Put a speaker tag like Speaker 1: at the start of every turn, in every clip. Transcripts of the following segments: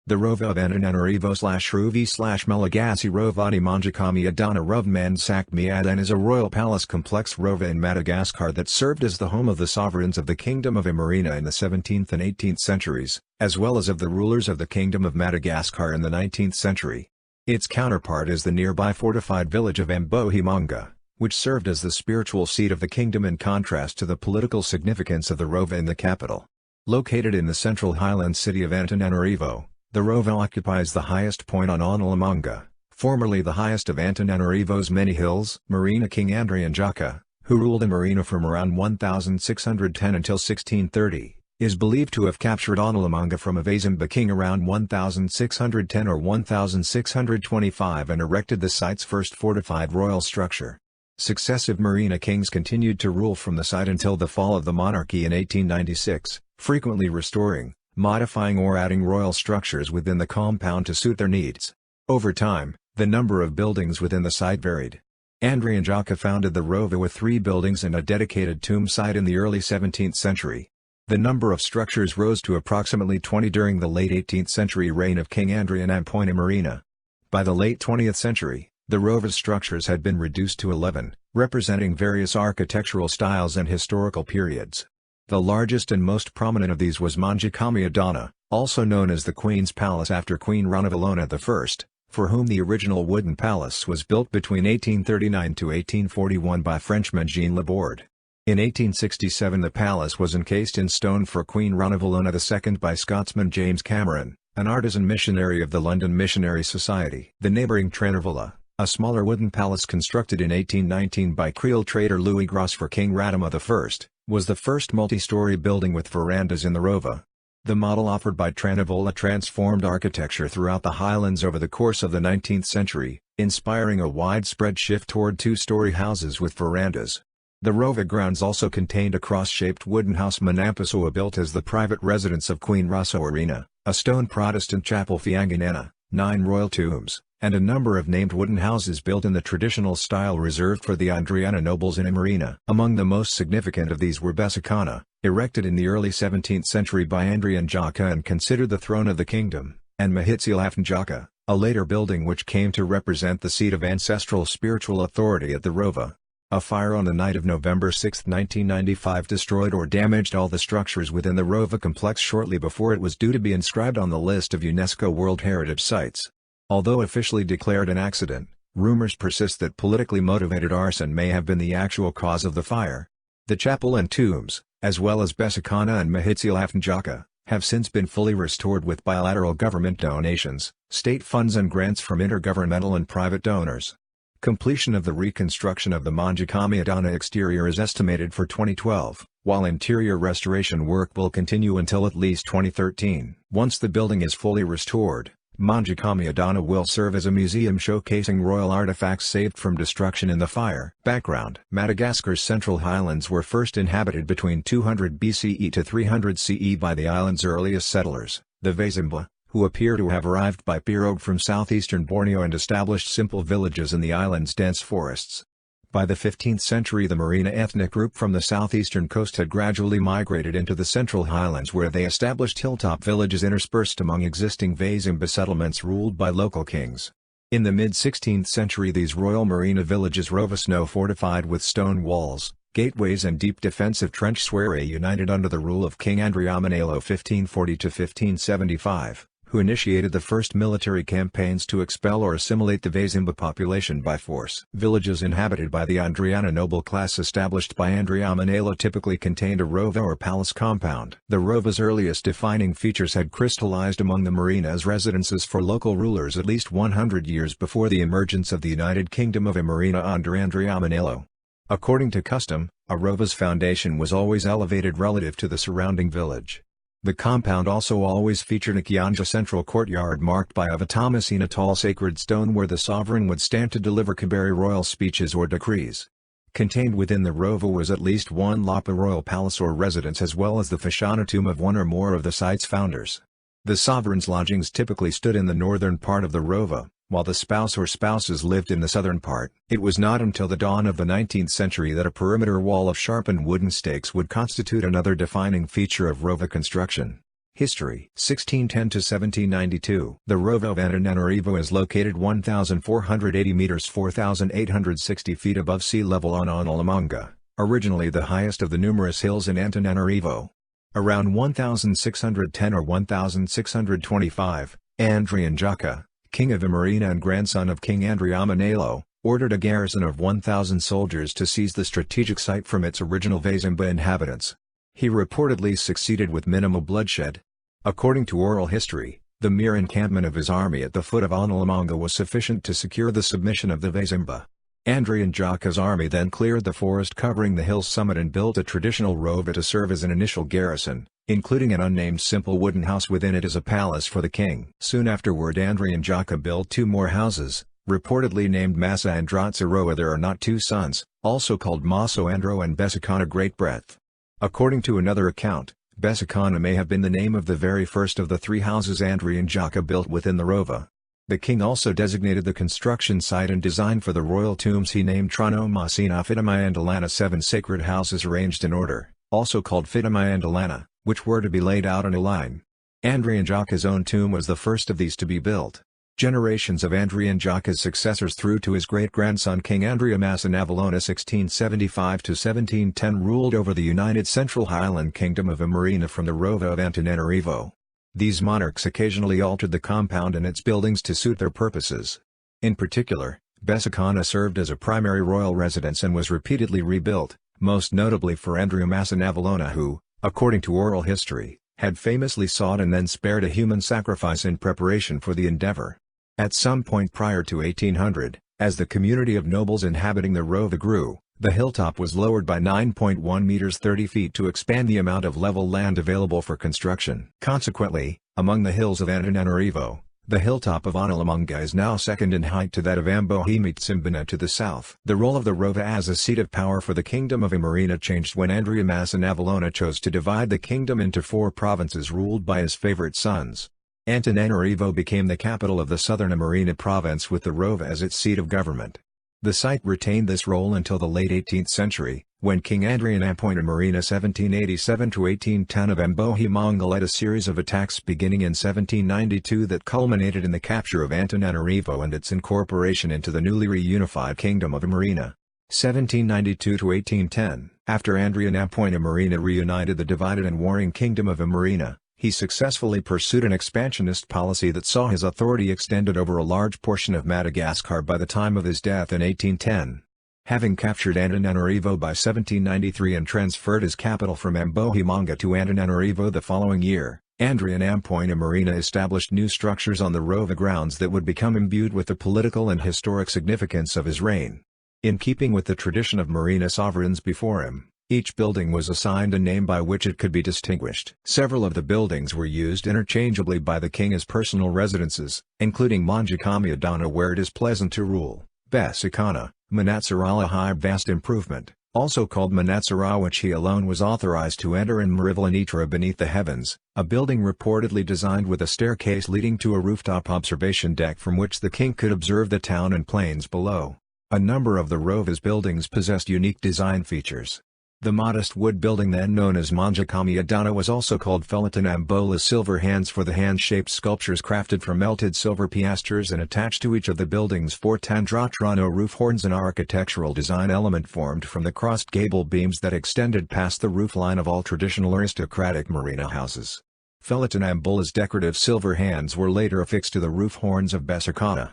Speaker 1: The Rova of Antananarivo/Ruvi/Malagasy Rovati Manjakami Adana Rovman Sakmiadan is a royal palace complex Rova in Madagascar that served as the home of the sovereigns of the Kingdom of Imerina in the 17th and 18th centuries, as well as of the rulers of the Kingdom of Madagascar in the 19th century. Its counterpart is the nearby fortified village of Ambohimanga, which served as the spiritual seat of the kingdom in contrast to the political significance of the Rova in the capital. Located in the central highland city of Antananarivo, the Rova occupies the highest point on Analamanga, formerly the highest of Antananarivo's many hills. Marina King Andrian Jaka, who ruled Imerina from around 1610 until 1630, is believed to have captured Analamanga from Avazimba king around 1610 or 1625 and erected the site's first fortified royal structure. Successive Marina kings continued to rule from the site until the fall of the monarchy in 1896, frequently restoring, modifying or adding royal structures within the compound to suit their needs. Over time, the number of buildings within the site varied. Andrian Jaka founded the Rova with 3 buildings and a dedicated tomb site in the early 17th century. The number of structures rose to approximately 20 during the late 18th century reign of King Andrian Ampoina Imerina. By the late 20th century, the Rova's structures had been reduced to 11, representing various architectural styles and historical periods. The largest and most prominent of these was Manjakami Adana, also known as the Queen's Palace after Queen Ranavalona I, for whom the original wooden palace was built between 1839 to 1841 by Frenchman Jean Laborde. In 1867 the palace was encased in stone for Queen Ranavalona II by Scotsman James Cameron, an artisan missionary of the London Missionary Society. The neighbouring Tranavilla, a smaller wooden palace constructed in 1819 by Creole trader Louis Gros for King Radama I, was the first multi-story building with verandas in the Rova. The model offered by Tranavilla transformed architecture throughout the highlands over the course of the 19th century, inspiring a widespread shift toward 2-story houses with verandas. The Rova grounds also contained a cross-shaped wooden house Manampasoa built as the private residence of Queen Rasoarina, a stone Protestant chapel Fianganana, 9 royal tombs, and a number of named wooden houses built in the traditional style reserved for the Andriana nobles in Imerina. Among the most significant of these were Besikana, erected in the early 17th century by Andrian Jaka and considered the throne of the kingdom, and Mahitsilafan Jaka, a later building which came to represent the seat of ancestral spiritual authority at the Rova. A fire on the night of November 6, 1995 destroyed or damaged all the structures within the Rova complex shortly before it was due to be inscribed on the list of UNESCO World Heritage Sites. Although officially declared an accident, rumors persist that politically motivated arson may have been the actual cause of the fire. The chapel and tombs, as well as Besikana and Mahitsilafan Jaka, have since been fully restored with bilateral government donations, state funds and grants from intergovernmental and private donors. Completion of the reconstruction of the Manjakami Adana exterior is estimated for 2012, while interior restoration work will continue until at least 2013. Once the building is fully restored, Manjakami Adana will serve as a museum showcasing royal artifacts saved from destruction in the fire. Background: Madagascar's central highlands were first inhabited between 200 BCE to 300 CE by the island's earliest settlers, the Vazimba, who appear to have arrived by pirogue from southeastern Borneo and established simple villages in the island's dense forests. By the 15th century the Merina ethnic group from the southeastern coast had gradually migrated into the central highlands where they established hilltop villages interspersed among existing Vazimba settlements ruled by local kings. In the mid-16th century these royal Merina villages Rova snow fortified with stone walls, gateways and deep defensive trench square united under the rule of King Andriamanelo 1540–1575. Who initiated the first military campaigns to expel or assimilate the Vazimba population by force. Villages inhabited by the Andriana noble class established by Andriamanelo typically contained a Rova or palace compound. The Rova's earliest defining features had crystallized among the Merina as residences for local rulers at least 100 years before the emergence of the United Kingdom of Imerina under Andriamanelo. According to custom, a Rova's foundation was always elevated relative to the surrounding village. The compound also always featured a Kyanja central courtyard marked by a Vatamasina tall sacred stone where the sovereign would stand to deliver Kabari royal speeches or decrees. Contained within the Rova was at least one Lapa royal palace or residence as well as the Fashana tomb of one or more of the site's founders. The sovereign's lodgings typically stood in the northern part of the Rova, while the spouse or spouses lived in the southern part. It was not until the dawn of the 19th century that a perimeter wall of sharpened wooden stakes would constitute another defining feature of Rova construction. History 1610 to 1792. The Rova of Antananarivo is located 1,480 meters 4,860 feet above sea level on Analamanga, originally the highest of the numerous hills in Antananarivo. Around 1610 or 1625, Andrian Jaka, king of Imerina and grandson of King Andriamanelo, ordered a garrison of 1,000 soldiers to seize the strategic site from its original Vazimba inhabitants. He reportedly succeeded with minimal bloodshed. According to oral history, the mere encampment of his army at the foot of Analamanga was sufficient to secure the submission of the Vazimba. Andrian Jaka's army then cleared the forest covering the hill's summit and built a traditional rova to serve as an initial garrison, including an unnamed simple wooden house within it as a palace for the king. Soon afterward Andrian Jaka built 2 more houses, reportedly named Masa and Dratsaroa. There are not 2 sons, also called Maso Andro and Besakana Great Breadth. According to another account, Besakana may have been the name of the very first of the 3 houses Andrian Jaka built within the Rova. The king also designated the construction site and design for the royal tombs he named Trono Masina Fidamayandelana 7 sacred houses arranged in order, also called Fidamayandelana, which were to be laid out in a line. Andrian Jaka's own tomb was the first of these to be built. Generations of Andrian Jaka's successors through to his great-grandson King Andrea Masanavalona 1675–1710 ruled over the united Central Highland Kingdom of Imerina from the Rova of Antananarivo. These monarchs occasionally altered the compound and its buildings to suit their purposes. In particular, Besakana served as a primary royal residence and was repeatedly rebuilt, most notably for Andrea Masanavalona who, according to oral history, had famously sought and then spared a human sacrifice in preparation for the endeavor. At some point prior to 1800, as the community of nobles inhabiting the Rova grew, the hilltop was lowered by 9.1 meters 30 feet to expand the amount of level land available for construction. Consequently, among the hills of Antananarivo, the hilltop of Analamanga is now second in height to that of Ambohimitsambana to the south. The role of the Rova as a seat of power for the Kingdom of Imerina changed when Andrea Masanavalona chose to divide the kingdom into 4 provinces ruled by his favorite sons. Antananarivo became the capital of the southern Imerina province with the Rova as its seat of government. The site retained this role until the late 18th century, when King Andrian appointed Imerina 1787–1810 of Ambohimanga led a series of attacks beginning in 1792 that culminated in the capture of Antananarivo and its incorporation into the newly reunified Kingdom of Imerina. 1792–1810. After Andrian appointed Imerina reunited the divided and warring Kingdom of Imerina, he successfully pursued an expansionist policy that saw his authority extended over a large portion of Madagascar by the time of his death in 1810. Having captured Antananarivo by 1793 and transferred his capital from Ambohimanga to Antananarivo the following year, Andrian appointed Imerina established new structures on the Rova grounds that would become imbued with the political and historic significance of his reign. In keeping with the tradition of Imerina sovereigns before him, each building was assigned a name by which it could be distinguished. Several of the buildings were used interchangeably by the king as personal residences, including Manjakami Adana where it is pleasant to rule, Besakana, Manatsarala High Vast Improvement, also called Manatsara which he alone was authorized to enter in Marivalanitra beneath the heavens, a building reportedly designed with a staircase leading to a rooftop observation deck from which the king could observe the town and plains below. A number of the Rova's buildings possessed unique design features. The modest wood building then known as Manjakami Adana was also called Felatanambola silver hands for the hand-shaped sculptures crafted from melted silver piastres and attached to each of the building's 4 Tandratrano roof horns, an architectural design element formed from the crossed gable beams that extended past the roof line of all traditional aristocratic marina houses. Felatanambola's decorative silver hands were later affixed to the roof horns of Besakana.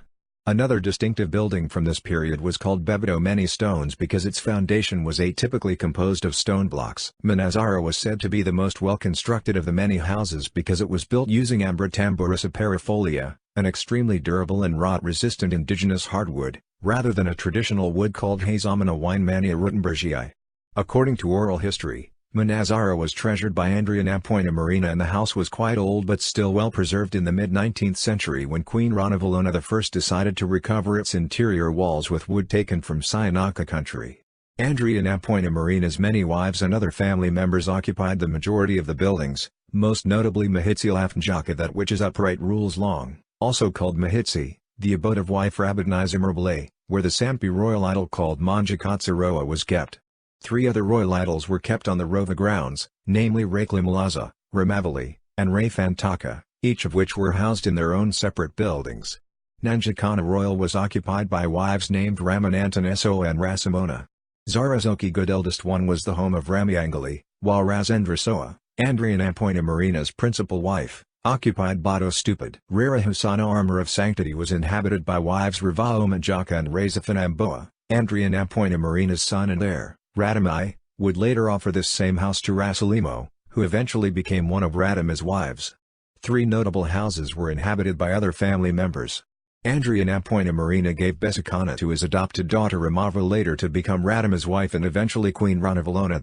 Speaker 1: Another distinctive building from this period was called Bebedo Many Stones because its foundation was atypically composed of stone blocks. Manazara was said to be the most well-constructed of the many houses because it was built using Ambratamboris aperifolia, an extremely durable and rot-resistant indigenous hardwood, rather than a traditional wood called Hazamana Weinmania Rutenbergii. According to oral history, Manazara was treasured by Andrian appointed Imerina and the house was quite old but still well preserved in the mid-19th century when Queen Ranavalona I decided to recover its interior walls with wood taken from Sianaka country. Andrian appointed Imerina's many wives and other family members occupied the majority of the buildings, most notably Mahitsi Lafnjaka that which is upright rules long, also called Mahitsi, the abode of wife Rabadnizimarbale, where the Sampi royal idol called Manjakatsaroa was kept. 3 other royal idols were kept on the Rova grounds, namely Raklimalaza, Ramavali, and Rafantaka, each of which were housed in their own separate buildings. Nanjikana Royal was occupied by wives named Ramanantaneso and Rasamona. Zarazoki Good eldest one was the home of Ramiangali, while Razendra Soa, Andrianapoina Marina's principal wife, occupied Bado Stupid. Rara Husana Armor of Sanctity was inhabited by wives Ravao Manjaka and Razafanamboa. Andrianapoina Marina's son and heir, Radamai, would later offer this same house to Rasalimo, who eventually became one of Radama's wives. 3 notable houses were inhabited by other family members. Andrianapoina Marina gave Besakana to his adopted daughter Ramava, later to become Radama's wife and eventually Queen Ranavalona I.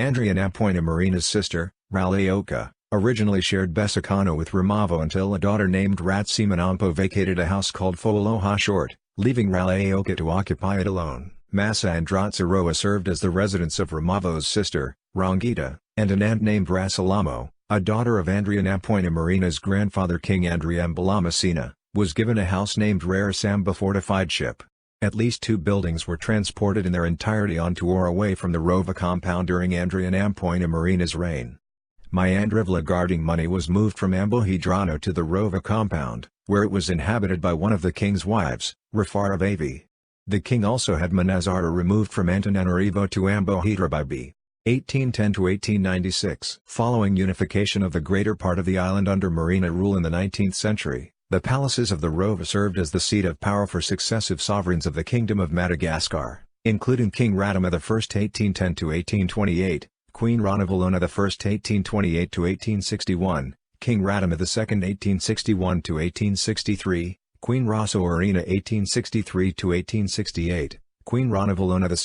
Speaker 1: Andrianapoina Marina's sister, Ralaoka, originally shared Besakana with Ramava until a daughter named Ratsimanampo vacated a house called Foaloha Short, leaving Ralaoka to occupy it alone. Masa and Dratsaroa served as the residence of Ramavo's sister, Rangita, and an aunt named Rasalamo, a daughter of Andrianapoina Marina's grandfather King Andriambalamasina, was given a house named Rarasamba fortified ship. At least 2 buildings were transported in their entirety onto or away from the Rova compound during Andrianapoina Marina's reign. Mayandrivla guarding money was moved from Ambohidrano to the Rova compound, where it was inhabited by one of the king's wives, Rafaravavi. The king also had Manazara removed from Antananarivo to Ambohidra by b. 1810–1896. Following unification of the greater part of the island under Marina rule in the 19th century, the palaces of the Rova served as the seat of power for successive sovereigns of the Kingdom of Madagascar, including King Radama I (1810–1828), Queen Ranavalona I (1828–1861), King Radama II (1861–1863), Queen Rasoarina (1863–1868), Queen Ranavalona II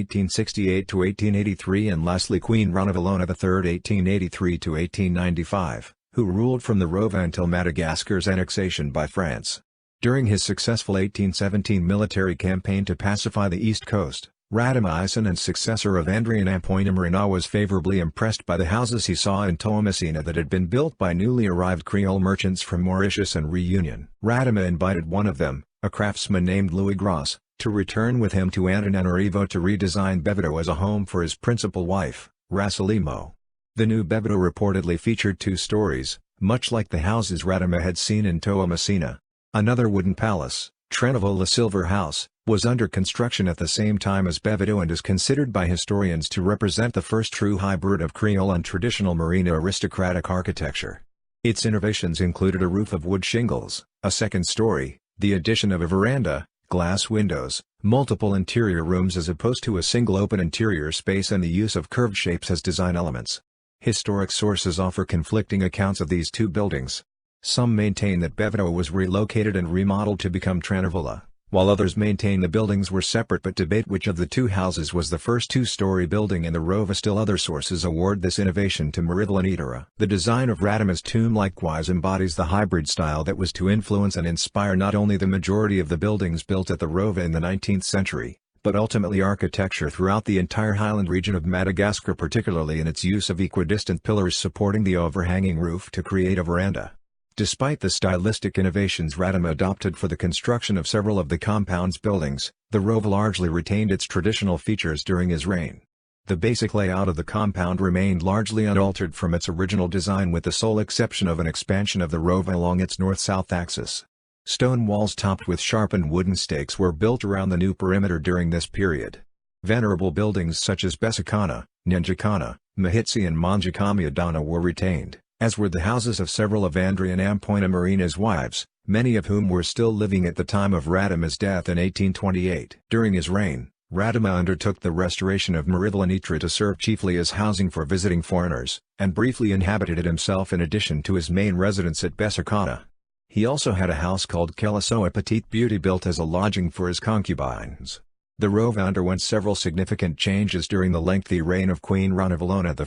Speaker 1: (1868–1883), and lastly Queen Ranavalona III (1883–1895), who ruled from the Rova until Madagascar's annexation by France. During his successful 1817 military campaign to pacify the east coast, Radama Isin and successor of Andrianapoina Marina was favorably impressed by the houses he saw in Toamasina that had been built by newly arrived Creole merchants from Mauritius and Reunion. Radama invited one of them, a craftsman named Louis Gras, to return with him to Antananarivo to redesign Bebedo as a home for his principal wife, Rasalimo. The new Bebedo reportedly featured 2 stories, much like the houses Radama had seen in Toamasina. Another wooden palace, Trenavola Silver House, was under construction at the same time as Bebedo and is considered by historians to represent the first true hybrid of Creole and traditional Marina aristocratic architecture. Its innovations included a roof of wood shingles, a second story, the addition of a veranda, glass windows, multiple interior rooms as opposed to a single open interior space, and the use of curved shapes as design elements. Historic sources offer conflicting accounts of these 2 buildings. Some maintain that Bebedo was relocated and remodeled to become Tranavola, while others maintain the buildings were separate but debate which of the 2 houses was the first 2-story building in the Rova. Still other sources award this innovation to Marivalanidara. The design of Radama's tomb likewise embodies the hybrid style that was to influence and inspire not only the majority of the buildings built at the Rova in the 19th century, but ultimately architecture throughout the entire highland region of Madagascar, particularly in its use of equidistant pillars supporting the overhanging roof to create a veranda. Despite the stylistic innovations Radama adopted for the construction of several of the compound's buildings, the Rova largely retained its traditional features during his reign. The basic layout of the compound remained largely unaltered from its original design, with the sole exception of an expansion of the Rova along its north-south axis. Stone walls topped with sharpened wooden stakes were built around the new perimeter during this period. Venerable buildings such as Besakana, Nyanjakana, Mahitsi and Manjakami Adana were retained, as were the houses of several of Andrianapoina Marina's wives, many of whom were still living at the time of Radama's death in 1828. During his reign, Radama undertook the restoration of Marivalanitra to serve chiefly as housing for visiting foreigners, and briefly inhabited it himself in addition to his main residence at Besakana. He also had a house called Kelasoa Petite Beauty built as a lodging for his concubines. The Rova underwent several significant changes during the lengthy reign of Queen Ranavalona I.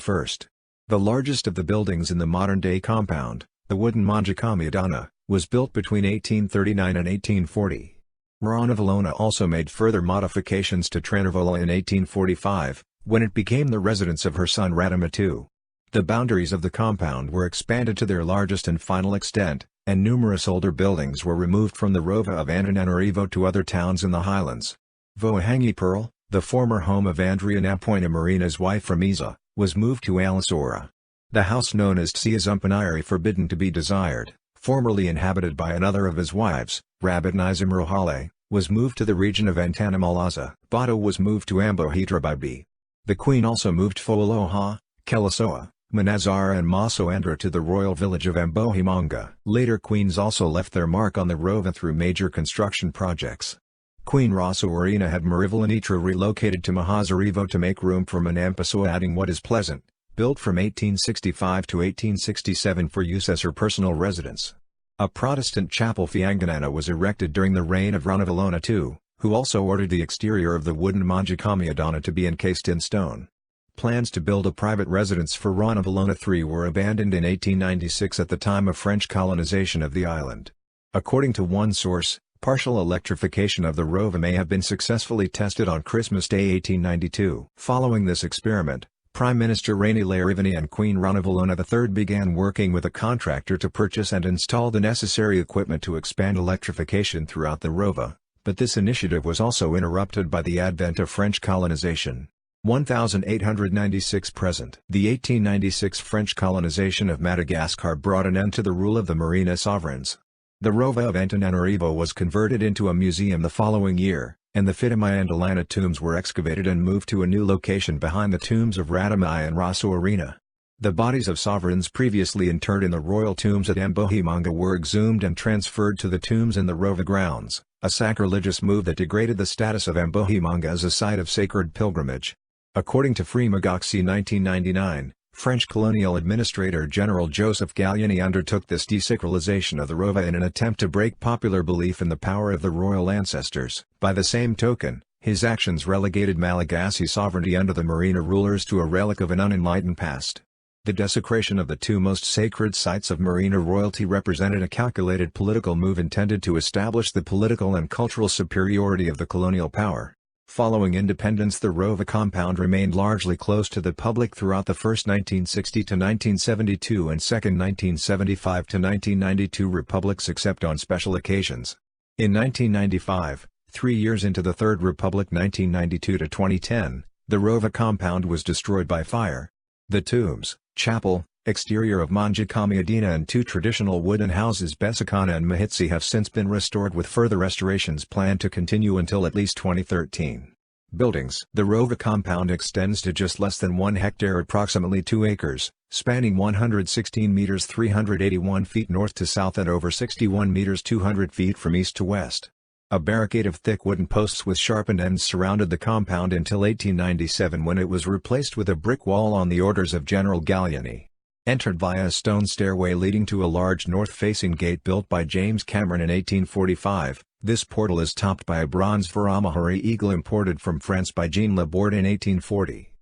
Speaker 1: The largest of the buildings in the modern-day compound, the wooden Manjakami Adana, was built between 1839 and 1840. Ranavalona also made further modifications to Tranavola in 1845, when it became the residence of her son Radama II. The boundaries of the compound were expanded to their largest and final extent, and numerous older buildings were removed from the Rova of Antananarivo to other towns in the highlands. Voahangi Pearl, the former home of Andrianapoina Marina's wife Ramiza, was moved to Alisora. The house known as Tsiazumpanayari forbidden to be desired, formerly inhabited by another of his wives, Rabat Nizamrohale, was moved to the region of Antanamalaza. Bado was moved to Ambohidrabibi. The queen also moved Foaloha, Kelasoa, Manazara and Masoandra to the royal village of Ambohimanga. Later queens also left their mark on the Rova through major construction projects. Queen Rasoarina had Marivalanitra relocated to Mahazarivo to make room for Manampasoa, adding what is pleasant, built from 1865 to 1867 for use as her personal residence. A Protestant chapel Fianganana was erected during the reign of Ranavalona II, who also ordered the exterior of the wooden Manjakamiadana to be encased in stone. Plans to build a private residence for Ranavalona III were abandoned in 1896 at the time of French colonization of the island. According to one source, partial electrification of the Rova may have been successfully tested on Christmas Day 1892. Following this experiment, Prime Minister Raini Lairivani and Queen Ranavalona III began working with a contractor to purchase and install the necessary equipment to expand electrification throughout the Rova, but this initiative was also interrupted by the advent of French colonization. 1896 present. The 1896 French colonization of Madagascar brought an end to the rule of the Merina sovereigns. The Rova of Antananarivo was converted into a museum the following year, and the Fitimayandalana tombs were excavated and moved to a new location behind the tombs of Radamai and Rasoarina. The bodies of sovereigns previously interred in the royal tombs at Ambohimanga were exhumed and transferred to the tombs in the Rova grounds, a sacrilegious move that degraded the status of Ambohimanga as a site of sacred pilgrimage. According to Freemagoxi 1999, French colonial administrator General Joseph Gallieni undertook this desacralization of the Rova in an attempt to break popular belief in the power of the royal ancestors. By the same token, his actions relegated Malagasy sovereignty under the Merina rulers to a relic of an unenlightened past. The desecration of the two most sacred sites of Merina royalty represented a calculated political move intended to establish the political and cultural superiority of the colonial power. Following independence, the Rova compound remained largely closed to the public throughout the first 1960 to 1972 and second 1975 to 1992 republics except on special occasions. In 1995, 3 years into the Third Republic 1992 to 2010, the Rova compound was destroyed by fire. The tombs, chapel, exterior of Manjakamiadina and two traditional wooden houses Besikana and Mahitsi have since been restored with further restorations planned to continue until at least 2013. Buildings. The Rova compound extends to just less than 1 hectare, approximately 2 acres, spanning 116 meters 381 feet north to south and over 61 meters 200 feet from east to west. A barricade of thick wooden posts with sharpened ends surrounded the compound until 1897, when it was replaced with a brick wall on the orders of General Gallieni. Entered via a stone stairway leading to a large north-facing gate built by James Cameron in 1845, this portal is topped by a bronze Varamahari eagle imported from France by Jean Laborde in 1840.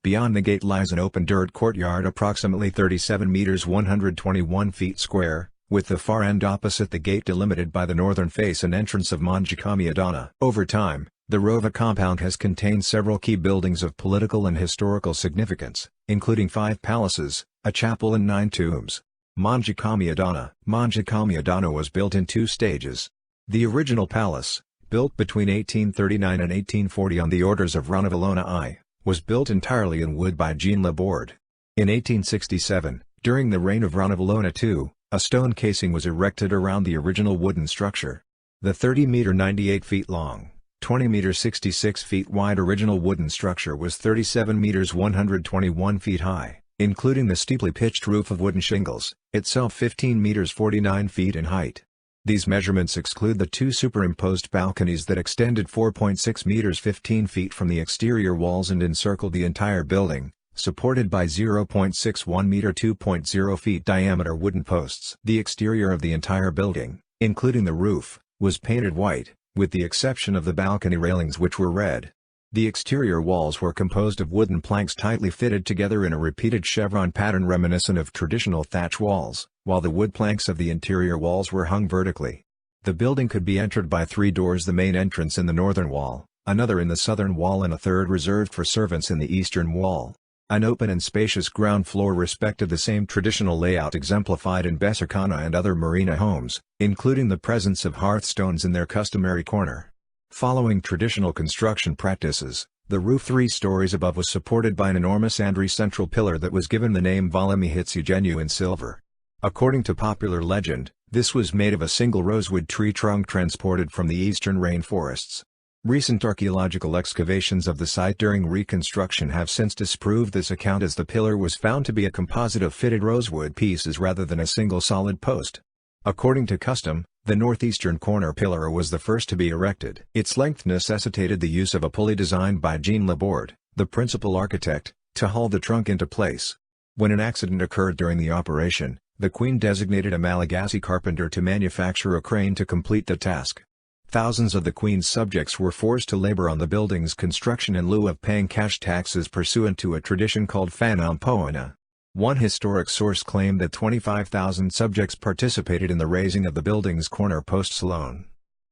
Speaker 1: Beyond the gate lies an open dirt courtyard approximately 37 meters 121 feet square, with the far end opposite the gate delimited by the northern face and entrance of Manjakamiadana. Over time, the Rova compound has contained several key buildings of political and historical significance, including 5 palaces, a chapel and 9 tombs. Manjakamiadana was built in 2 stages. The original palace, built between 1839 and 1840 on the orders of Ranavalona I, was built entirely in wood by Jean Laborde. In 1867, during the reign of Ranavalona II, a stone casing was erected around the original wooden structure. The 30-meter 98 feet long, 20 meters 66 feet wide original wooden structure was 37 meters 121 feet high, including the steeply pitched roof of wooden shingles, itself 15 meters 49 feet in height. These measurements exclude the 2 superimposed balconies that extended 4.6 meters 15 feet from the exterior walls and encircled the entire building, supported by 0.61 meter 2.0 feet diameter wooden posts. The exterior of the entire building, including the roof, was painted white, with the exception of the balcony railings which were red. The exterior walls were composed of wooden planks tightly fitted together in a repeated chevron pattern reminiscent of traditional thatch walls, while the wood planks of the interior walls were hung vertically. The building could be entered by 3 doors: the main entrance in the northern wall, another in the southern wall and a third reserved for servants in the eastern wall. An open and spacious ground floor respected the same traditional layout exemplified in Besikana and other Merina homes, including the presence of hearthstones in their customary corner. Following traditional construction practices, The roof 3 stories above was supported by an enormous Andri central pillar that was given the name Valamihitsigenu in silver. According to popular legend, this was made of a single rosewood tree trunk transported from the eastern rainforests. Recent archaeological excavations of the site during reconstruction have since disproved this account, as the pillar was found to be a composite of fitted rosewood pieces rather than a single solid post. According to custom, the northeastern corner pillar was the first to be erected. Its length necessitated the use of a pulley designed by Jean Laborde, the principal architect, to haul the trunk into place. When an accident occurred during the operation, the Queen designated a Malagasy carpenter to manufacture a crane to complete the task. Thousands of the Queen's subjects were forced to labor on the building's construction in lieu of paying cash taxes pursuant to a tradition called Fanampoana. One historic source claimed that 25,000 subjects participated in the raising of the building's corner posts alone.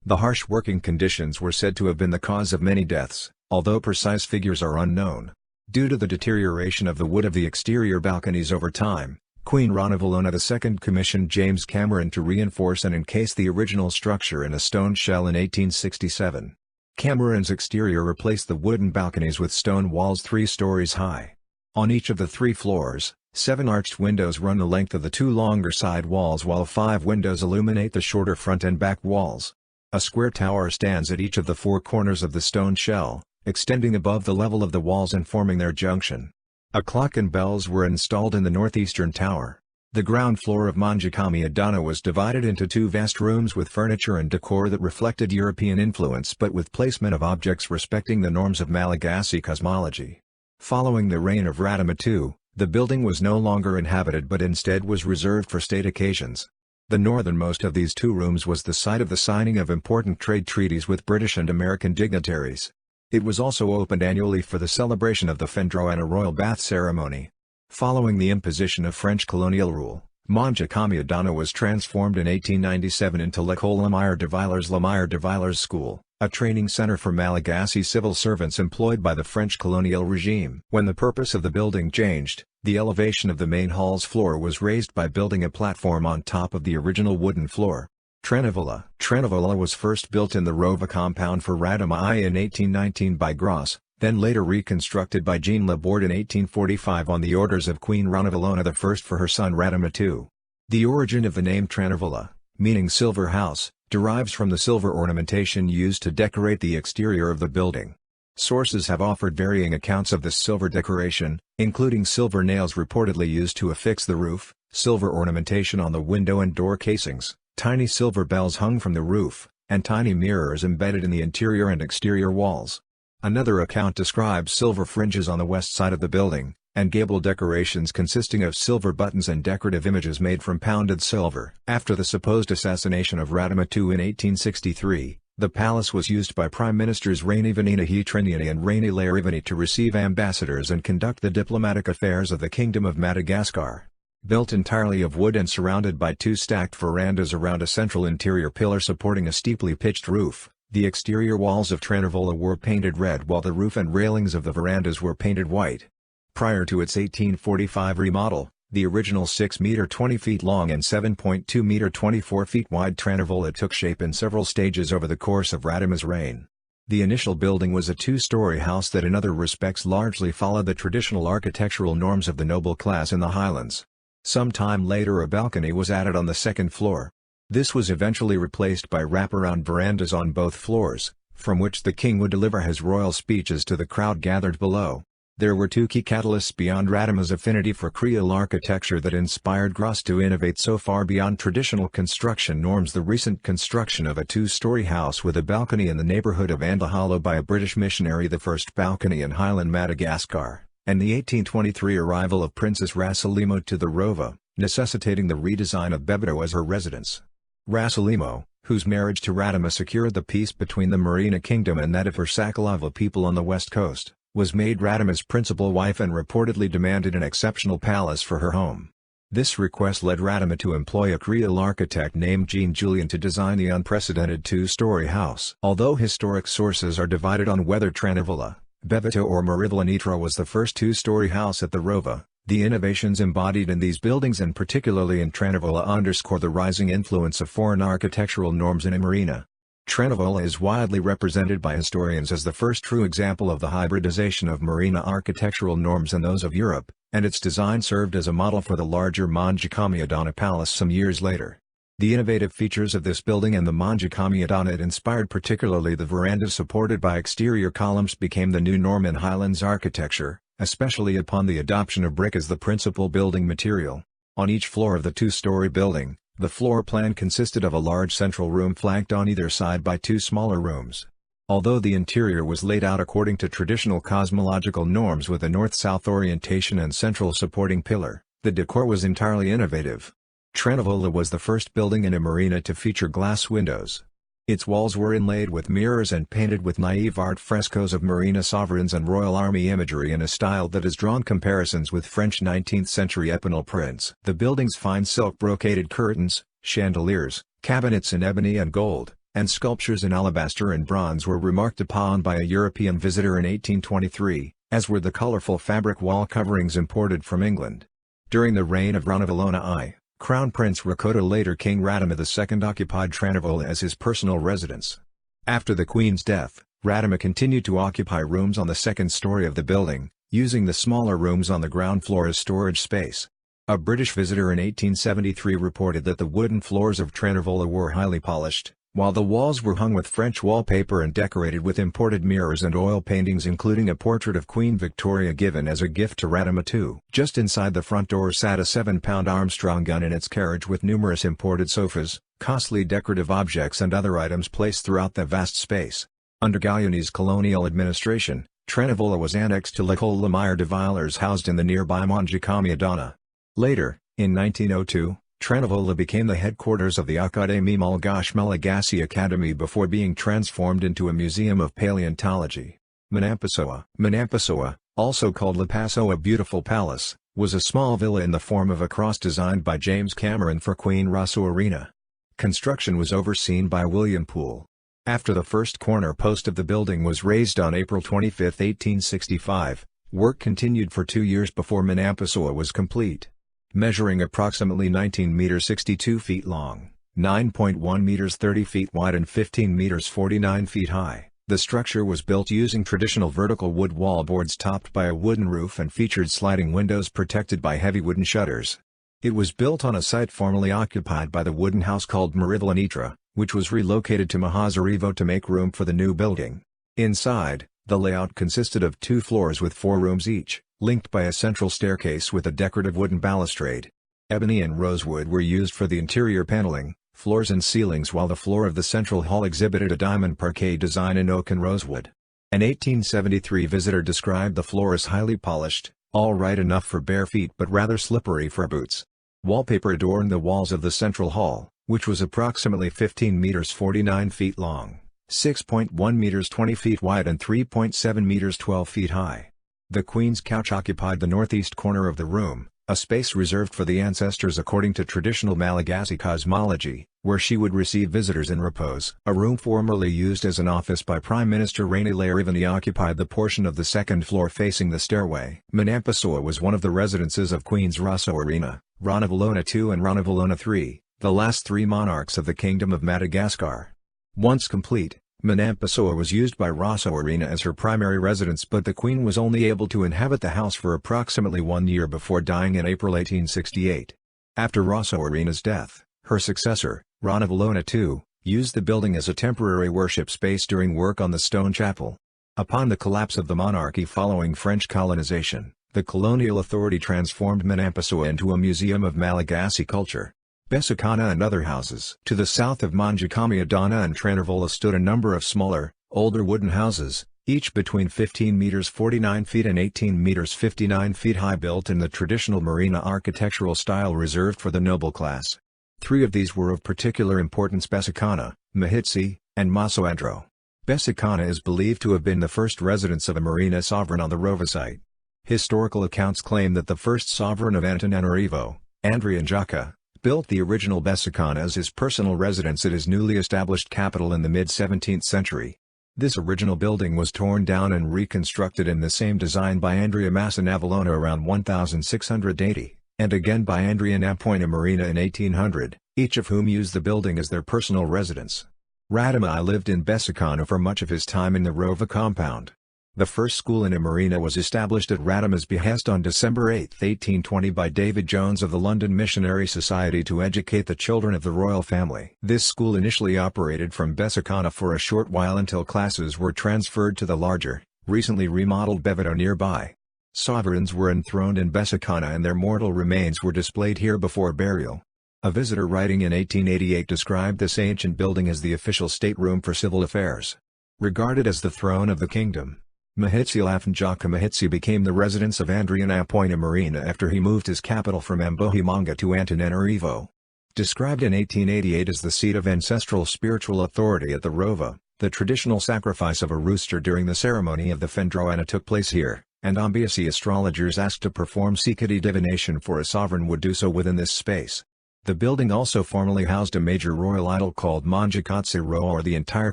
Speaker 1: The harsh working conditions were said to have been the cause of many deaths, although precise figures are unknown. Due to the deterioration of the wood of the exterior balconies over time, Queen Ranavalona II commissioned James Cameron to reinforce and encase the original structure in a stone shell in 1867. Cameron's exterior replaced the wooden balconies with stone walls 3 stories high. On each of the 3 floors, 7 arched windows run the length of the 2 longer side walls, while 5 windows illuminate the shorter front and back walls. A square tower stands at each of the 4 corners of the stone shell, extending above the level of the walls and forming their junction. A clock and bells were installed in the northeastern tower. The ground floor of Manjakami Adana was divided into 2 vast rooms with furniture and decor that reflected European influence but with placement of objects respecting the norms of Malagasy cosmology. Following the reign of Radama II, the building was no longer inhabited but instead was reserved for state occasions. The northernmost of these 2 rooms was the site of the signing of important trade treaties with British and American dignitaries. It was also opened annually for the celebration of the Fendro and a royal bath ceremony. Following the imposition of French colonial rule, Manjakami Adana was transformed in 1897 into L'école Lemire de Villers School, a training center for Malagasy civil servants employed by the French colonial regime. When the purpose of the building changed, the elevation of the main hall's floor was raised by building a platform on top of the original wooden floor. Trenavilla was first built in the Rova compound for Radama I in 1819 by Gros, then later reconstructed by Jean Laborde in 1845 on the orders of Queen Ranavalona I for her son Radama II. The origin of the name Trenavilla, meaning silver house, derives from the silver ornamentation used to decorate the exterior of the building. Sources have offered varying accounts of this silver decoration, including silver nails reportedly used to affix the roof, silver ornamentation on the window and door casings, tiny silver bells hung from the roof, and tiny mirrors embedded in the interior and exterior walls. Another account describes silver fringes on the west side of the building, and gable decorations consisting of silver buttons and decorative images made from pounded silver. After the supposed assassination of Radama II in 1863, the palace was used by Prime Ministers Raini Vaninahitriniani and Raini Lairivani to receive ambassadors and conduct the diplomatic affairs of the Kingdom of Madagascar. Built entirely of wood and surrounded by 2 stacked verandas around a central interior pillar supporting a steeply pitched roof, the exterior walls of Trenavilla were painted red while the roof and railings of the verandas were painted white. Prior to its 1845 remodel, the original 6 meter 20 feet long and 7.2 meter 24 feet wide Trenavilla took shape in several stages over the course of Radama's reign. The initial building was a 2-story house that in other respects largely followed the traditional architectural norms of the noble class in the Highlands. Some time later a balcony was added on the 2nd floor. This was eventually replaced by wraparound verandas on both floors, from which the king would deliver his royal speeches to the crowd gathered below. There were 2 key catalysts beyond Radama's affinity for Creole architecture that inspired Gros to innovate so far beyond traditional construction norms: the recent construction of a 2-story house with a balcony in the neighborhood of Andahalo by a British missionary, the first balcony in Highland Madagascar, and the 1823 arrival of Princess Rasalimo to the Rova, necessitating the redesign of Bebeto as her residence. Rasalimo, whose marriage to Radama secured the peace between the Merina Kingdom and that of her Sakalava people on the west coast, was made Radama's principal wife and reportedly demanded an exceptional palace for her home. This request led Radama to employ a Creole architect named Jean Julien to design the unprecedented 2-story house. Although historic sources are divided on whether Trenavilla, Bebeto or Marivalanitra was the first 2-story house at the Rova, the innovations embodied in these buildings and particularly in Trenavilla underscore the rising influence of foreign architectural norms in Imerina. Tranavola is widely represented by historians as the first true example of the hybridization of marina architectural norms and those of Europe, and its design served as a model for the larger Manjikami Adana Palace some years later. The innovative features of this building and the Manjikami Adana it inspired, particularly the veranda supported by exterior columns, became the new norm in Highlands architecture, especially upon the adoption of brick as the principal building material. On each floor of the two-story building, the floor plan consisted of a large central room flanked on either side by two smaller rooms. Although the interior was laid out according to traditional cosmological norms with a north-south orientation and central supporting pillar, the decor was entirely innovative. Tranavola was the first building in a marina to feature glass windows. Its walls were inlaid with mirrors and painted with naive art frescoes of marina sovereigns and royal army imagery in a style that has drawn comparisons with French 19th-century Epinal prints. The building's fine silk brocaded curtains, chandeliers, cabinets in ebony and gold, and sculptures in alabaster and bronze were remarked upon by a European visitor in 1823, as were the colorful fabric wall coverings imported from England. During the reign of Ranavalona I, Crown Prince Rakoto, later King Radama II, occupied Tranavola as his personal residence. After the Queen's death, Radama continued to occupy rooms on the second story of the building, using the smaller rooms on the ground floor as storage space. A British visitor in 1873 reported that the wooden floors of Tranavola were highly polished, while the walls were hung with French wallpaper and decorated with imported mirrors and oil paintings, including a portrait of Queen Victoria given as a gift to Radama II. Just inside the front door sat a 7-pound Armstrong gun in its carriage with numerous imported sofas, costly decorative objects and other items placed throughout the vast space. Under Guyonese colonial administration, Tranavola was annexed to L'École Lemire de Villers, housed in the nearby Manjikami Adana. Later, in 1902, Tranavola became the headquarters of the Académie Malgache Malagasy Academy before being transformed into a museum of paleontology. Manampasoa, also called Lapasoa Beautiful Palace, was a small villa in the form of a cross designed by James Cameron for Queen Rasuarina. Construction was overseen by William Poole. After the first corner post of the building was raised on April 25, 1865, work continued for 2 years before Manampasoa was complete. Measuring approximately 19 meters 62 feet long, 9.1 meters 30 feet wide and 15 meters 49 feet high, the structure was built using traditional vertical wood wallboards topped by a wooden roof and featured sliding windows protected by heavy wooden shutters. It was built on a site formerly occupied by the wooden house called Marivalanitra, which was relocated to Mahazarivo to make room for the new building. Inside, the layout consisted of 2 floors with 4 rooms each, linked by a central staircase with a decorative wooden balustrade. Ebony and rosewood were used for the interior paneling, floors and ceilings, while the floor of the central hall exhibited a diamond parquet design in oak and rosewood. An 1873 visitor described the floor as highly polished, all right enough for bare feet but rather slippery for boots. Wallpaper adorned the walls of the central hall, which was approximately 15 meters 49 feet long, 6.1 meters 20 feet wide and 3.7 meters 12 feet high. The Queen's couch occupied the northeast corner of the room, a space reserved for the ancestors according to traditional Malagasy cosmology, where she would receive visitors in repose. A room formerly used as an office by Prime Minister Raini Lairivani occupied the portion of the second floor facing the stairway. Manampasoa was one of the residences of Queens Rasuarina, Ranavalona II and Ranavalona III, the last 3 monarchs of the Kingdom of Madagascar. Once complete, Manampasoa was used by Rasuarina as her primary residence, but the Queen was only able to inhabit the house for approximately 1 year before dying in April 1868. After Rasuarina's death, her successor, Ranavalona II, used the building as a temporary worship space during work on the stone chapel. Upon the collapse of the monarchy following French colonization, the colonial authority transformed Manampasoa into a museum of Malagasy culture. Besikana and other houses. To the south of Manjikami Adana and Tranavola stood a number of smaller, older wooden houses, each between 15 meters 49 feet and 18 meters 59 feet high, built in the traditional marina architectural style reserved for the noble class. 3 of these were of particular importance: Besikana, Mahitsi, and Masoandro. Besikana is believed to have been the first residence of a marina sovereign on the Rova site. Historical accounts claim that the first sovereign of Antananarivo, Andrian Jaka, built the original Besikana as his personal residence at his newly established capital in the mid-17th century. This original building was torn down and reconstructed in the same design by Andrea Masanavalona around 1680, and again by Andrea Napoina Marina in 1800, each of whom used the building as their personal residence. Radamai lived in Besicana for much of his time in the Rova compound. The first school in Imerina was established at Radamai's behest on December 8, 1820 by David Jones of the London Missionary Society to educate the children of the royal family. This school initially operated from Besicana for a short while until classes were transferred to the larger, recently remodeled Bevito nearby. Sovereigns were enthroned in Besicana and their mortal remains were displayed here before burial. A visitor writing in 1888 described this ancient building as the official stateroom for civil affairs. Regarded as the throne of the kingdom, Mahitsi Lafanjaka Mahitsi became the residence of Andrian Apoina Marina after he moved his capital from Ambohimanga to Antananarivo. Described in 1888 as the seat of ancestral spiritual authority at the Rova, the traditional sacrifice of a rooster during the ceremony of the Fendroana took place here, and Ambiasi astrologers asked to perform Sikati divination for a sovereign would do so within this space. The building also formerly housed a major royal idol called Manjakatsi Roa, or the entire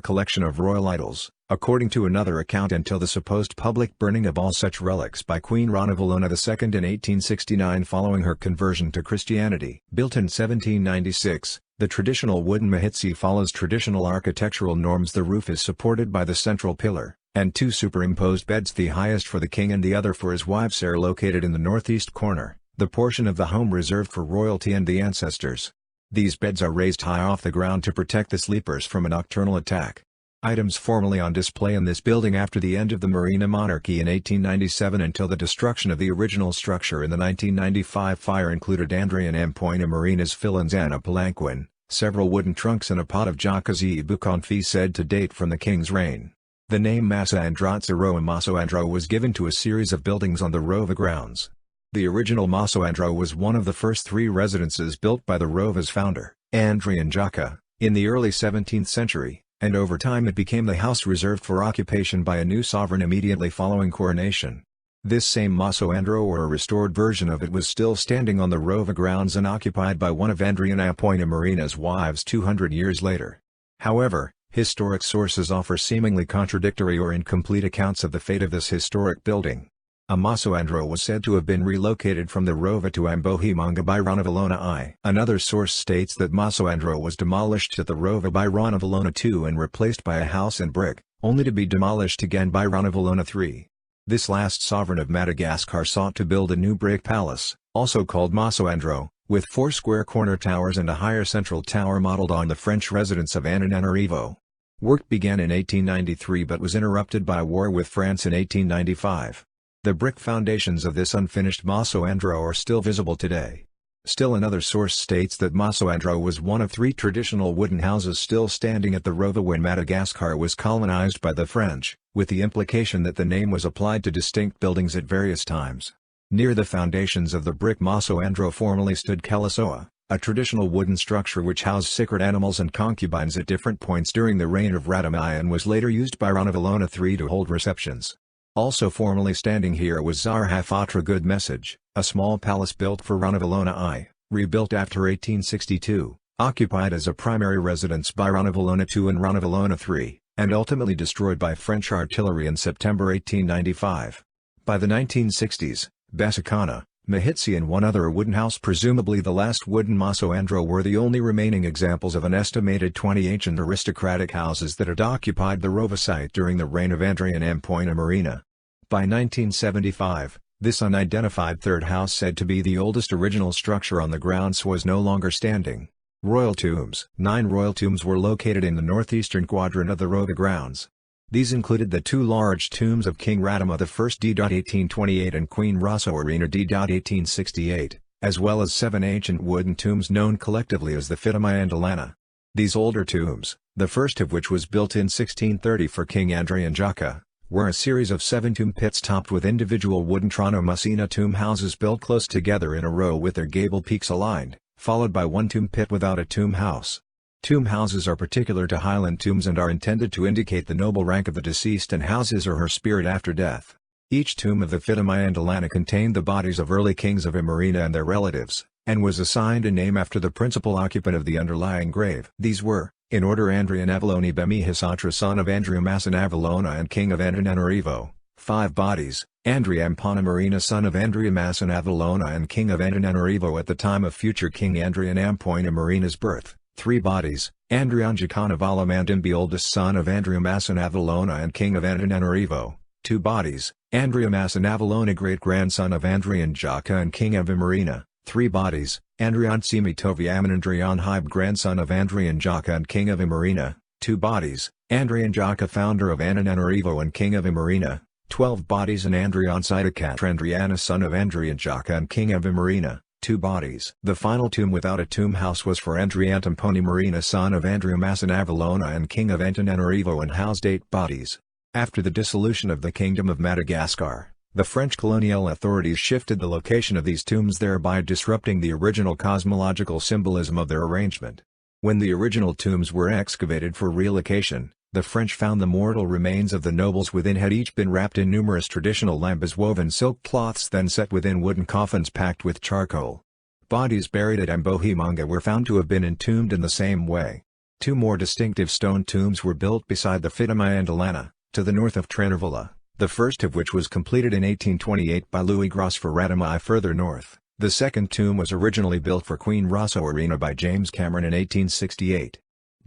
Speaker 1: collection of royal idols, according to another account, until the supposed public burning of all such relics by Queen Ranavalona II in 1869 following her conversion to Christianity. Built in 1796, the traditional wooden Mahitsi follows traditional architectural norms. The roof is supported by the central pillar, and two superimposed beds, the highest for the king and the other for his wives, are located in the northeast corner, the portion of the home reserved for royalty and the ancestors. These beds are raised high off the ground to protect the sleepers from a nocturnal attack. Items formerly on display in this building after the end of the Marina monarchy in 1897 until the destruction of the original structure in the 1995 fire included Andrian Ampoina Marina's Filanzana palanquin, several wooden trunks and a pot of Jakazi Bukonfi said to date from the king's reign. The name Masa Andratsaroa Masoandro was given to a series of buildings on the Rova grounds. The original Masoandro was one of the first three residences built by the Rova's founder, Andrian Jaka, in the early 17th century, and over time it became the house reserved for occupation by a new sovereign immediately following coronation. This same Masoandro, or a restored version of it, was still standing on the Rova grounds and occupied by one of Andrian Apoina Marina's wives 200 years later. However, historic sources offer seemingly contradictory or incomplete accounts of the fate of this historic building. A Masoandro was said to have been relocated from the Rova to Ambohimanga by Ranavalona I. Another source states that Masoandro was demolished at the Rova by Ranavalona II and replaced by a house and brick, only to be demolished again by Ranavalona III. This last sovereign of Madagascar sought to build a new brick palace, also called Masoandro, with 4 square corner towers and a higher central tower modeled on the French residence of Antananarivo. Work began in 1893 but was interrupted by war with France in 1895. The brick foundations of this unfinished Masoandro are still visible today. Still another source states that Masoandro was one of 3 traditional wooden houses still standing at the Rova when Madagascar was colonized by the French, with the implication that the name was applied to distinct buildings at various times. Near the foundations of the brick Masoandro formerly stood Kalasoa, a traditional wooden structure which housed sacred animals and concubines at different points during the reign of Radamai and was later used by Ranavalona III to hold receptions. Also formerly standing here was Zarhafatra Good Message, a small palace built for Ranavalona I, rebuilt after 1862, occupied as a primary residence by Ranavalona II and Ranavalona III, and ultimately destroyed by French artillery in September 1895. By the 1960s, Besicana, Mahitsi and one other wooden house, presumably the last wooden Masoandro, were the only remaining examples of an estimated 20 ancient aristocratic houses that had occupied the Rova site during the reign of Andrian Ampoina Marina. By 1975, this unidentified third house, said to be the oldest original structure on the grounds, was no longer standing. Royal tombs. 9 royal tombs were located in the northeastern quadrant of the Rova grounds. These included the 2 large tombs of King Radama I d.1828 and Queen Rasoarina d.1868, as well as 7 ancient wooden tombs known collectively as the Fitamayandalana. These older tombs, the first of which was built in 1630 for King Andrian Jaka, were a series of 7 tomb pits topped with individual wooden Tronomasina tomb houses built close together in a row with their gable peaks aligned, followed by 1 tomb pit without a tomb house. Tomb houses are particular to Highland tombs and are intended to indicate the noble rank of the deceased and house his or her spirit after death. Each tomb of the Fitamayandalana contained the bodies of early kings of Imerina and their relatives, and was assigned a name after the principal occupant of the underlying grave. These were, in order, Andrian Avaloni Bemi Hisatra, son of Andrea Masan Avalona and king of Antananarivo, 5 bodies, Andrea Ampana Marina, son of Andrea Masan Avalona and king of Antananarivo at the time of future King Andrian Ampoina Marina's birth, 3 bodies, Andrianjakanavalamandimbi, oldest son of Andriamassanavalona and king of Antananarivo. 2 bodies, Andriamassanavalona, great-grandson of Andrianjaka and king of Imerina. 3 bodies, Andriantsimitovyamanandrian Hybe, grandson of Andrianjaka and king of Imerina. 2 bodies, Andrianjaka, founder of Antananarivo and king of Imerina. 12 bodies, and Andriansidakatrandriana, son of Andrianjaka and king of Imerina. 2 bodies. The final tomb without a tomb house was for Andriantamponi Marina, son of Andriamassanavalona and king of Antananarivo, and housed 8 bodies. After the dissolution of the Kingdom of Madagascar, the French colonial authorities shifted the location of these tombs, thereby disrupting the original cosmological symbolism of their arrangement. When the original tombs were excavated for relocation, the French found the mortal remains of the nobles within had each been wrapped in numerous traditional lambas woven silk cloths, then set within wooden coffins packed with charcoal. Bodies buried at Ambohimanga were found to have been entombed in the same way. 2 more distinctive stone tombs were built beside the Fitamaandalana, to the north of Trenavula, the first of which was completed in 1828 by Louis Gros for Ratamai further north. The second tomb was originally built for Queen Rasoarina by James Cameron in 1868.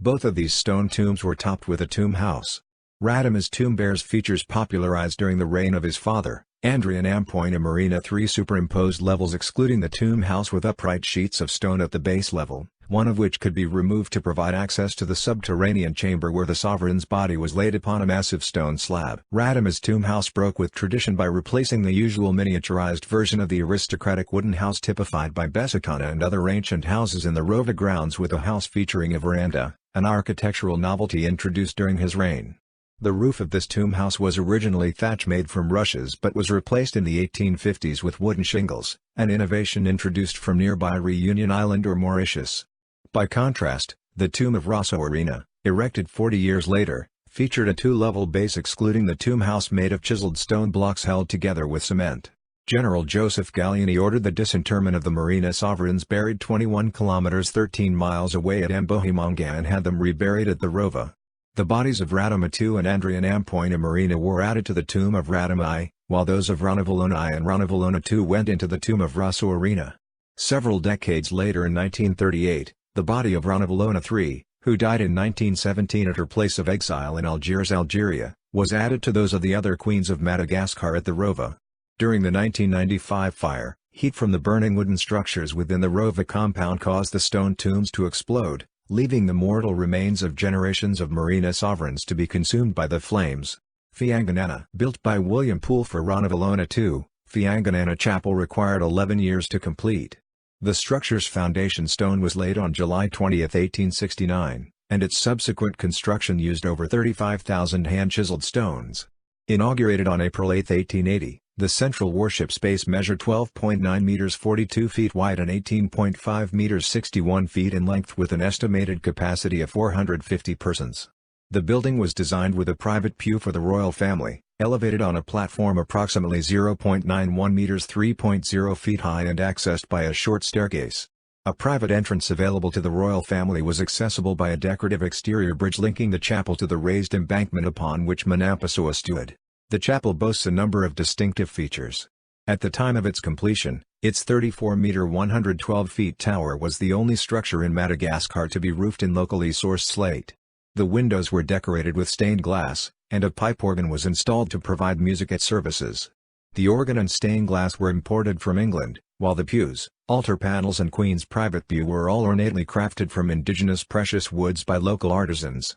Speaker 1: Both of these stone tombs were topped with a tomb house. Ratamai's tomb bears features popularized during the reign of his father, Andrian Ampoina 3 superimposed levels excluding the tomb house with upright sheets of stone at the base level, one of which could be removed to provide access to the subterranean chamber where the sovereign's body was laid upon a massive stone slab. Ratamai's tomb house broke with tradition by replacing the usual miniaturized version of the aristocratic wooden house typified by Besikana and other ancient houses in the Rova grounds with a house featuring a veranda, an architectural novelty introduced during his reign. The roof of this tomb house was originally thatch made from rushes but was replaced in the 1850s with wooden shingles, an innovation introduced from nearby Reunion Island or Mauritius. By contrast, the tomb of Rasoarina, erected 40 years later, featured a 2-level base excluding the tomb house made of chiseled stone blocks held together with cement. General Joseph Gallieni ordered the disinterment of the Marina sovereigns buried 21 kilometers 13 miles away at Ambohimanga and had them reburied at the Rova. The bodies of Ratamai II and Andrian Ampoina Marina were added to the tomb of Ratamai, while those of Ranavalona I and Ranavalona II went into the tomb of Rasoarina. Several decades later, in 1938, the body of Ranavalona III, who died in 1917 at her place of exile in Algiers, Algeria, was added to those of the other queens of Madagascar at the Rova. During the 1995 fire, heat from the burning wooden structures within the Rova compound caused the stone tombs to explode, leaving the mortal remains of generations of Marina sovereigns to be consumed by the flames. Fiangonana, built by William Poole for Ranavalona II, Fiangonana Chapel required 11 years to complete. The structure's foundation stone was laid on July 20, 1869, and its subsequent construction used over 35,000 hand-chiseled stones. Inaugurated on April 8, 1880, the central worship space measured 12.9 meters 42 feet wide and 18.5 meters 61 feet in length with an estimated capacity of 450 persons. The building was designed with a private pew for the royal family, elevated on a platform approximately 0.91 meters 3.0 feet high and accessed by a short staircase. A private entrance available to the royal family was accessible by a decorative exterior bridge linking the chapel to the raised embankment upon which Manampasoa stood. The chapel boasts a number of distinctive features. At the time of its completion, its 34-meter 112 feet tower was the only structure in Madagascar to be roofed in locally sourced slate. The windows were decorated with stained glass, and a pipe organ was installed to provide music at services. The organ and stained glass were imported from England, while the pews, altar panels and Queen's private pew were all ornately crafted from indigenous precious woods by local artisans.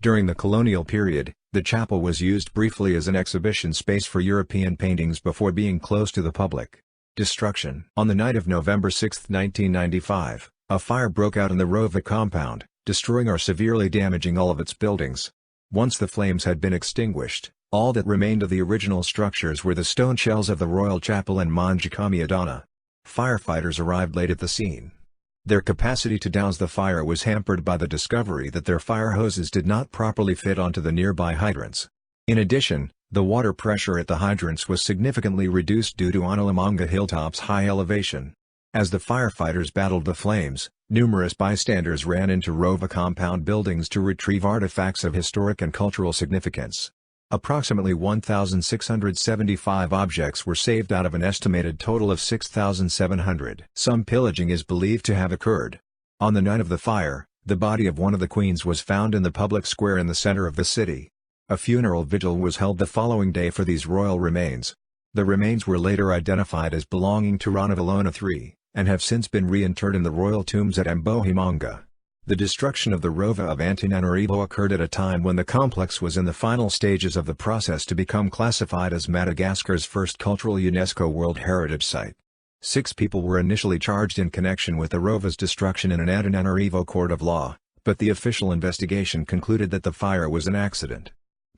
Speaker 1: During the colonial period, the chapel was used briefly as an exhibition space for European paintings before being closed to the public. Destruction. On the night of November 6, 1995, a fire broke out in the Rova compound, destroying or severely damaging all of its buildings. Once the flames had been extinguished, all that remained of the original structures were the stone shells of the Royal Chapel and Manjakami Adana. Firefighters arrived late at the scene. Their capacity to douse the fire was hampered by the discovery that their fire hoses did not properly fit onto the nearby hydrants. In addition, the water pressure at the hydrants was significantly reduced due to Analamanga Hilltop's high elevation. As the firefighters battled the flames, numerous bystanders ran into Rova compound buildings to retrieve artifacts of historic and cultural significance. Approximately 1,675 objects were saved out of an estimated total of 6,700. Some pillaging is believed to have occurred. On the night of the fire, The body of one of the queens was found in the public square in the center of the city. A funeral vigil was held the following day for these royal remains. The remains were later identified as belonging to Rana Valona III, and have since been reinterred in the royal tombs at Ambohimanga. The destruction of the Rova of Antananarivo occurred at a time when the complex was in the final stages of the process to become classified as Madagascar's first cultural UNESCO World Heritage Site. 6 people were initially charged in connection with the Rova's destruction in an Antananarivo court of law, but the official investigation concluded that the fire was an accident.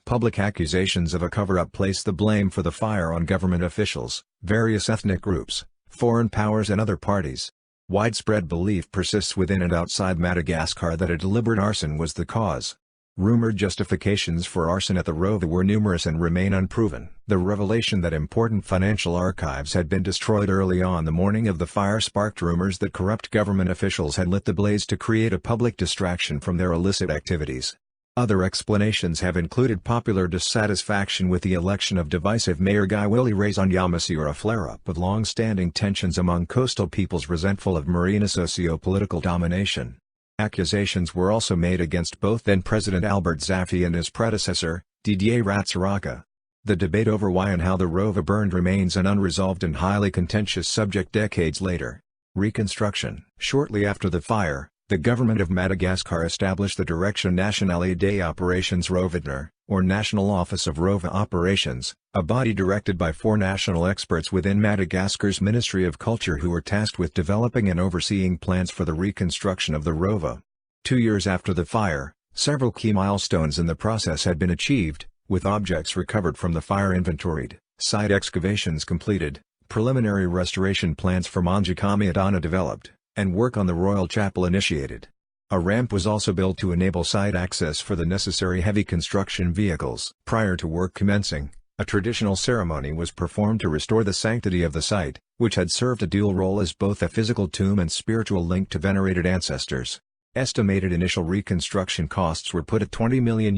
Speaker 1: Public accusations of a cover-up place the blame for the fire on government officials, various ethnic groups, foreign powers and other parties. Widespread belief persists within and outside Madagascar that a deliberate arson was the cause. Rumored justifications for arson at the Rova were numerous and remain unproven. The revelation that important financial archives had been destroyed early on the morning of the fire sparked rumors that corrupt government officials had lit the blaze to create a public distraction from their illicit activities. Other explanations have included popular dissatisfaction with the election of divisive Mayor Guy Willie Razanyamasi or a flare-up of long-standing tensions among coastal peoples resentful of marine socio-political domination. Accusations were also made against both then-President Albert Zafy and his predecessor, Didier Ratsiraka. The debate over why and how the Rova burned remains an unresolved and highly contentious subject decades later. Reconstruction. Shortly after the fire, the government of Madagascar established the Direction Nationale des Operations Rovidner, or National Office of Rova Operations, a body directed by 4 national experts within Madagascar's Ministry of Culture who were tasked with developing and overseeing plans for the reconstruction of the Rova. 2 years after the fire, several key milestones in the process had been achieved, with objects recovered from the fire inventoried, site excavations completed, preliminary restoration plans for Manjikami Adana developed, and work on the Royal Chapel initiated. A ramp was also built to enable site access for the necessary heavy construction vehicles. Prior to work commencing, a traditional ceremony was performed to restore the sanctity of the site, which had served a dual role as both a physical tomb and spiritual link to venerated ancestors. Estimated initial reconstruction costs were put at $20 million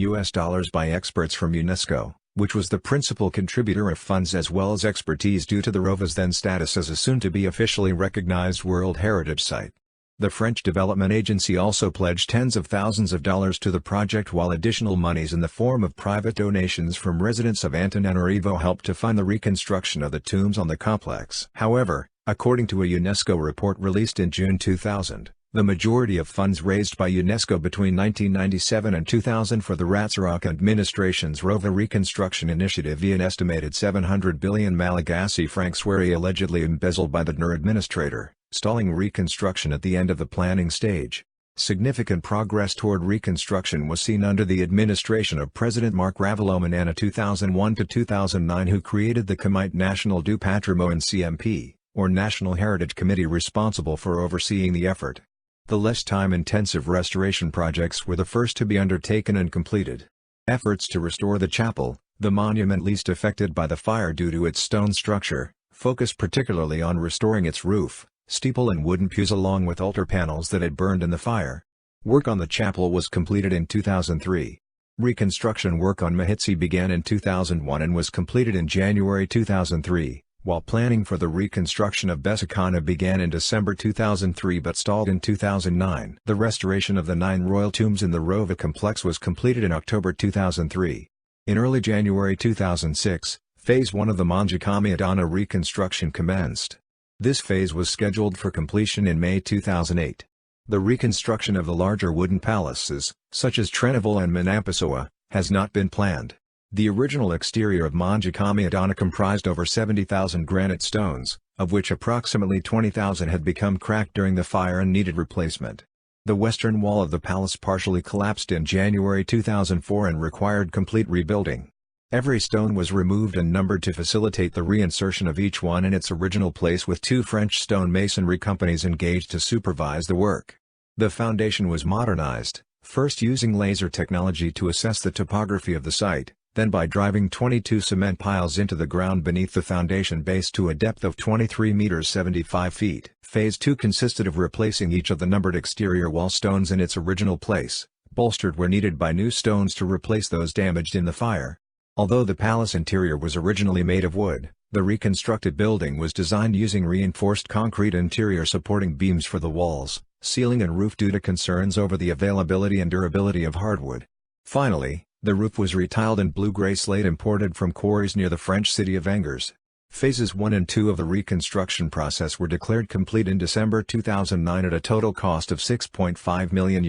Speaker 1: by experts from UNESCO, which was the principal contributor of funds as well as expertise due to the Rova's then status as a soon-to-be officially recognized World Heritage Site. The French Development Agency also pledged tens of thousands of dollars to the project while additional monies in the form of private donations from residents of Antananarivo helped to fund the reconstruction of the tombs on the complex. However, according to a UNESCO report released in June 2000, the majority of funds raised by UNESCO between 1997 and 2000 for the Ratsiraka administration's Rova Reconstruction Initiative via an estimated 700 billion Malagasy francs were allegedly embezzled by the NER administrator, stalling reconstruction at the end of the planning stage. Significant progress toward reconstruction was seen under the administration of President Marc Ravalomanana 2001-2009 who created the Comité National du Patrimoine CMP, or National Heritage Committee responsible for overseeing the effort. The less time-intensive restoration projects were the first to be undertaken and completed. Efforts to restore the chapel, the monument least affected by the fire due to its stone structure, focused particularly on restoring its roof, steeple and wooden pews along with altar panels that had burned in the fire. Work on the chapel was completed in 2003. Reconstruction work on Mahitsi began in 2001 and was completed in January 2003. While planning for the reconstruction of Besikana began in December 2003 but stalled in 2009. The restoration of the 9 royal tombs in the Rova complex was completed in October 2003. In early January 2006, Phase 1 of the Manjikami Adana reconstruction commenced. This phase was scheduled for completion in May 2008. The reconstruction of the larger wooden palaces, such as Trenival and Manampasawa, has not been planned. The original exterior of Manjikami Adana comprised over 70,000 granite stones, of which approximately 20,000 had become cracked during the fire and needed replacement. The western wall of the palace partially collapsed in January 2004 and required complete rebuilding. Every stone was removed and numbered to facilitate the reinsertion of each one in its original place with 2 French stone masonry companies engaged to supervise the work. The foundation was modernized, first using laser technology to assess the topography of the site, then by driving 22 cement piles into the ground beneath the foundation base to a depth of 23 meters 75 feet. Phase 2 consisted of replacing each of the numbered exterior wall stones in its original place, bolstered where needed by new stones to replace those damaged in the fire. Although the palace interior was originally made of wood, the reconstructed building was designed using reinforced concrete interior supporting beams for the walls, ceiling and roof due to concerns over the availability and durability of hardwood. Finally, the roof was retiled in blue-gray slate imported from quarries near the French city of Angers. Phases 1 and 2 of the reconstruction process were declared complete in December 2009 at a total cost of €6.5 million.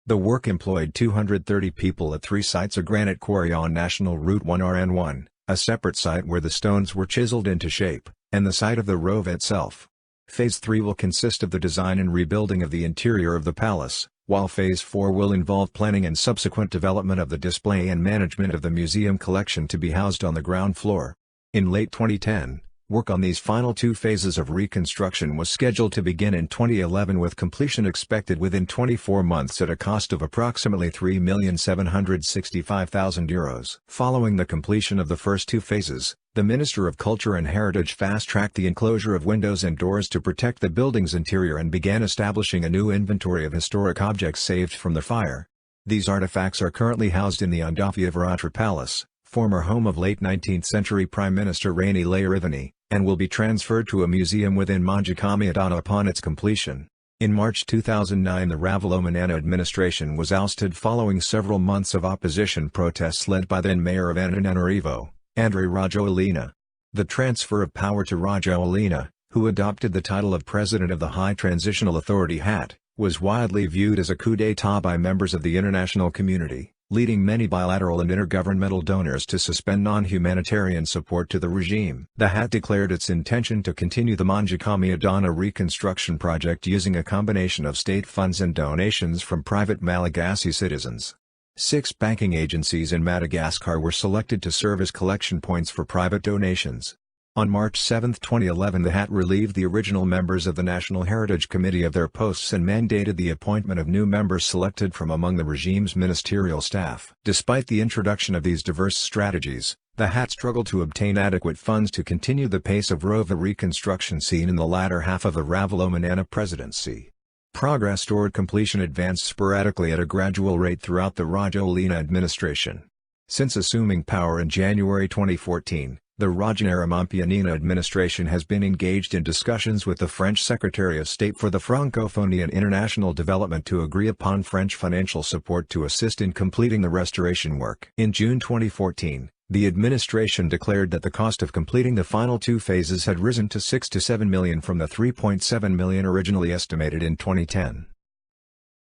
Speaker 1: The work employed 230 people at 3 sites: a granite quarry on National Route 1 RN1, a separate site where the stones were chiseled into shape, and the site of the Rova itself. Phase 3 will consist of the design and rebuilding of the interior of the palace, while Phase 4 will involve planning and subsequent development of the display and management of the museum collection to be housed on the ground floor. In late 2010, work on these final 2 phases of reconstruction was scheduled to begin in 2011 with completion expected within 24 months at a cost of approximately €3,765,000. Following the completion of the first 2 phases, the Minister of Culture and Heritage fast-tracked the enclosure of windows and doors to protect the building's interior and began establishing a new inventory of historic objects saved from the fire. These artifacts are currently housed in the Ondafia Palace, former home of late 19th century Prime Minister Rainy Lairivani, and will be transferred to a museum within Mangiacami Adana upon its completion. In March 2009 the Ravalomanana administration was ousted following several months of opposition protests led by then-mayor of Antananarivo, Andre Rajoelina. The transfer of power to Rajoelina, who adopted the title of President of the High Transitional Authority (HAT), was widely viewed as a coup d'état by members of the international community, leading many bilateral and intergovernmental donors to suspend non-humanitarian support to the regime. The HAT declared its intention to continue the Mangiacami Adana reconstruction project using a combination of state funds and donations from private Malagasy citizens. 6 banking agencies in Madagascar were selected to serve as collection points for private donations. On March 7, 2011 the HAT relieved the original members of the National Heritage Committee of their posts and mandated the appointment of new members selected from among the regime's ministerial staff. Despite the introduction of these diverse strategies, the HAT struggled to obtain adequate funds to continue the pace of Rova reconstruction seen in the latter half of the Ravalomanana presidency. Progress toward completion advanced sporadically at a gradual rate throughout the Rajoelina administration. Since assuming power in January 2014, the Rajanaramapianina administration has been engaged in discussions with the French Secretary of State for the Francophonie and International Development to agree upon French financial support to assist in completing the restoration work. In June 2014, the administration declared that the cost of completing the final 2 phases had risen to $6 to $7 million from the $3.7 million originally estimated in 2010.